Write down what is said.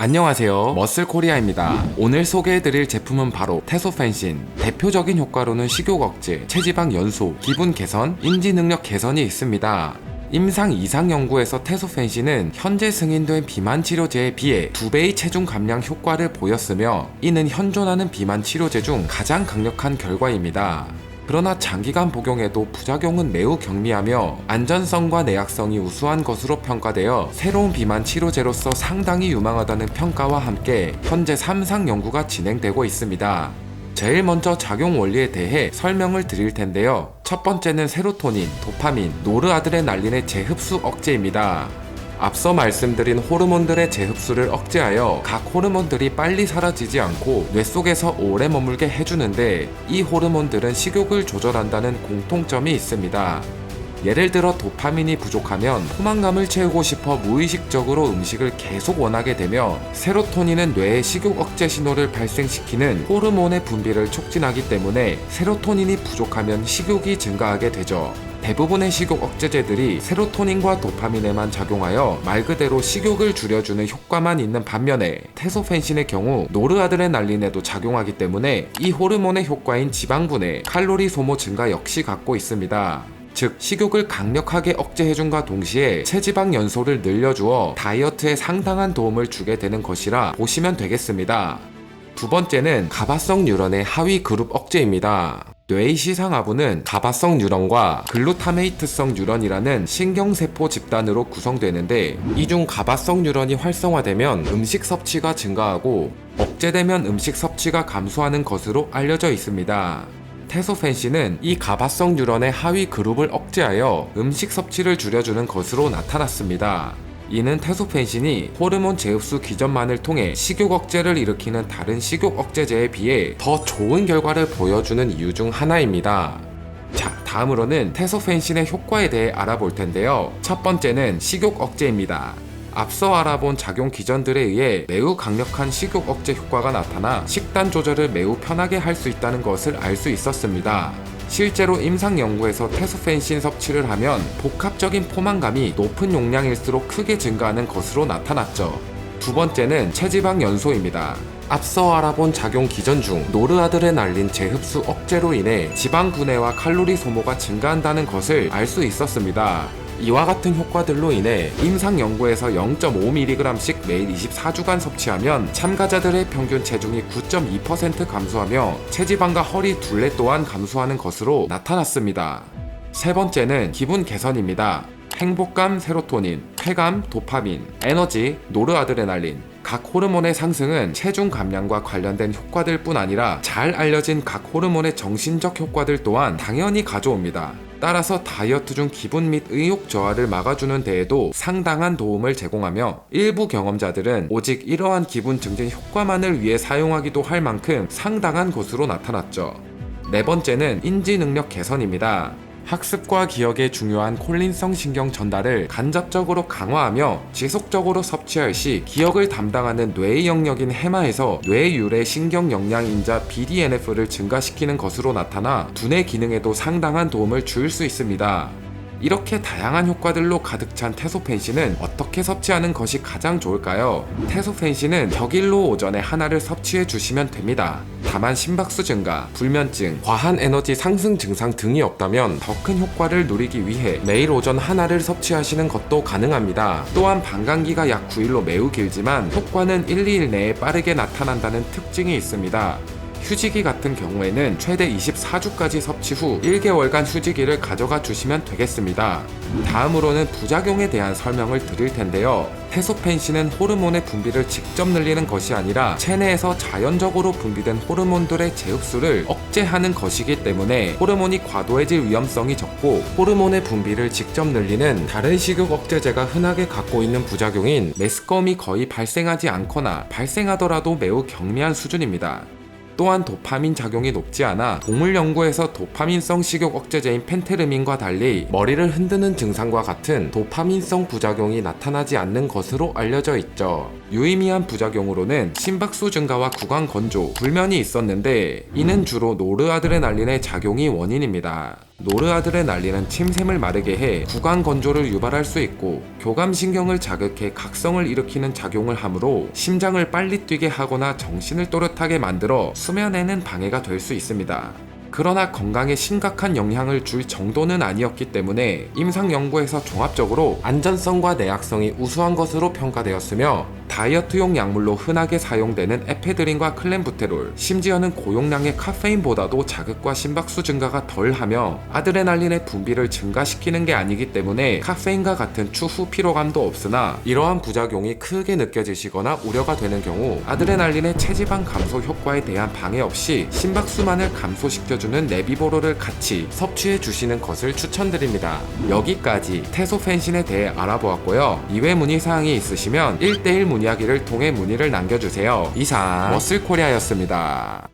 안녕하세요, 머슬코리아입니다. 오늘 소개해드릴 제품은 바로 테소펜신. 대표적인 효과로는 식욕 억제, 체지방 연소, 기분 개선, 인지 능력 개선이 있습니다. 임상 이상 연구에서 테소펜신은 현재 승인된 비만 치료제에 비해 2배의 체중 감량 효과를 보였으며, 이는 현존하는 비만 치료제 중 가장 강력한 결과입니다. 그러나 장기간 복용에도 부작용은 매우 경미하며 안전성과 내약성이 우수한 것으로 평가되어 새로운 비만 치료제로서 상당히 유망하다는 평가와 함께 현재 3상 연구가 진행되고 있습니다. 제일 먼저 작용 원리에 대해 설명을 드릴 텐데요. 첫 번째는 세로토닌, 도파민, 노르아드레날린의 재흡수 억제입니다. 앞서 말씀드린 호르몬들의 재흡수를 억제하여 각 호르몬들이 빨리 사라지지 않고 뇌 속에서 오래 머물게 해주는데, 이 호르몬들은 식욕을 조절한다는 공통점이 있습니다. 예를 들어 도파민이 부족하면 포만감을 채우고 싶어 무의식적으로 음식을 계속 원하게 되며, 세로토닌은 뇌의 식욕 억제 신호를 발생시키는 호르몬의 분비를 촉진하기 때문에 세로토닌이 부족하면 식욕이 증가하게 되죠. 대부분의 식욕 억제제들이 세로토닌과 도파민에만 작용하여 말 그대로 식욕을 줄여주는 효과만 있는 반면에, 테소펜신의 경우 노르아드레날린에도 작용하기 때문에 이 호르몬의 효과인 지방분해, 칼로리 소모 증가 역시 갖고 있습니다. 즉, 식욕을 강력하게 억제해준과 동시에 체지방 연소를 늘려주어 다이어트에 상당한 도움을 주게 되는 것이라 보시면 되겠습니다. 두 번째는 가바성 뉴런의 하위 그룹 억제입니다. 뇌의 시상하부는 가바성 뉴런과 글루타메이트성 뉴런이라는 신경세포 집단으로 구성되는데, 이 중 가바성 뉴런이 활성화되면 음식 섭취가 증가하고, 억제되면 음식 섭취가 감소하는 것으로 알려져 있습니다. 테소펜신은 이 가바성 뉴런의 하위 그룹을 억제하여 음식 섭취를 줄여주는 것으로 나타났습니다. 이는 테소펜신이 호르몬 재흡수 기전만을 통해 식욕 억제를 일으키는 다른 식욕 억제제에 비해 더 좋은 결과를 보여주는 이유 중 하나입니다. 자, 다음으로는 테소펜신의 효과에 대해 알아볼 텐데요. 첫 번째는 식욕 억제입니다. 앞서 알아본 작용 기전들에 의해 매우 강력한 식욕 억제 효과가 나타나 식단 조절을 매우 편하게 할 수 있다는 것을 알 수 있었습니다. 실제로 임상 연구에서 테소펜신 섭취를 하면 복합적인 포만감이 높은 용량일수록 크게 증가하는 것으로 나타났죠. 두 번째는 체지방 연소입니다. 앞서 알아본 작용 기전 중 노르아드레날린 재흡수 억제로 인해 지방 분해와 칼로리 소모가 증가한다는 것을 알 수 있었습니다. 이와 같은 효과들로 인해 임상 연구에서 0.5mg씩 매일 24주간 섭취하면 참가자들의 평균 체중이 9.2% 감소하며 체지방과 허리 둘레 또한 감소하는 것으로 나타났습니다. 세 번째는 기분 개선입니다. 행복감 세로토닌, 쾌감 도파민, 에너지 노르아드레날린, 각 호르몬의 상승은 체중 감량과 관련된 효과들 뿐 아니라 잘 알려진 각 호르몬의 정신적 효과들 또한 당연히 가져옵니다. 따라서 다이어트 중 기분 및 의욕 저하를 막아주는 데에도 상당한 도움을 제공하며, 일부 경험자들은 오직 이러한 기분 증진 효과만을 위해 사용하기도 할 만큼 상당한 것으로 나타났죠. 네 번째는 인지 능력 개선입니다. 학습과 기억에 중요한 콜린성 신경 전달을 간접적으로 강화하며 지속적으로 섭취할 시 기억을 담당하는 뇌의 영역인 해마에서 뇌 유래 신경 영양 인자 BDNF를 증가시키는 것으로 나타나 두뇌 기능에도 상당한 도움을 줄 수 있습니다. 이렇게 다양한 효과들로 가득 찬 테소펜신은 어떻게 섭취하는 것이 가장 좋을까요? 테소펜신은 격일로 오전에 하나를 섭취해 주시면 됩니다. 다만 심박수 증가, 불면증, 과한 에너지 상승 증상 등이 없다면 더 큰 효과를 누리기 위해 매일 오전 하나를 섭취하시는 것도 가능합니다. 또한 방광기가 약 9일로 매우 길지만 효과는 1-2일 내에 빠르게 나타난다는 특징이 있습니다. 휴지기 같은 경우에는 최대 24주까지 섭취 후 1개월간 휴지기를 가져가 주시면 되겠습니다. 다음으로는 부작용에 대한 설명을 드릴 텐데요. 테소펜신은 호르몬의 분비를 직접 늘리는 것이 아니라 체내에서 자연적으로 분비된 호르몬들의 재흡수를 억제하는 것이기 때문에 호르몬이 과도해질 위험성이 적고, 호르몬의 분비를 직접 늘리는 다른 식욕 억제제가 흔하게 갖고 있는 부작용인 메스꺼움이 거의 발생하지 않거나 발생하더라도 매우 경미한 수준입니다. 또한 도파민 작용이 높지 않아 동물 연구에서 도파민성 식욕 억제제인 펜테르민과 달리 머리를 흔드는 증상과 같은 도파민성 부작용이 나타나지 않는 것으로 알려져 있죠. 유의미한 부작용으로는 심박수 증가와 구강 건조, 불면이 있었는데, 이는 주로 노르아드레날린의 작용이 원인입니다. 노르아드레날린은 침샘을 마르게 해 구강 건조를 유발할 수 있고 교감신경을 자극해 각성을 일으키는 작용을 하므로 심장을 빨리 뛰게 하거나 정신을 또렷하게 만들어 수면에는 방해가 될 수 있습니다. 그러나 건강에 심각한 영향을 줄 정도는 아니었기 때문에 임상 연구에서 종합적으로 안전성과 내약성이 우수한 것으로 평가되었으며 다이어트용 약물로 흔하게 사용되는 에페드린과 클렌부테롤, 심지어는 고용량의 카페인보다도 자극과 심박수 증가가 덜하며 아드레날린의 분비를 증가시키는 게 아니기 때문에 카페인과 같은 추후 피로감도 없으나 이러한 부작용이 크게 느껴지시거나 우려가 되는 경우 아드레날린의 체지방 감소 효과에 대한 방해 없이 심박수만을 감소시켜주는 네비보로를 같이 섭취해 주시는 것을 추천드립니다. 여기까지 테소펜신에 대해 알아보았고요. 이외 문의사항이 있으시면 1:1 문의하기를 통해 문의를 남겨주세요. 이상 머슬코리아였습니다.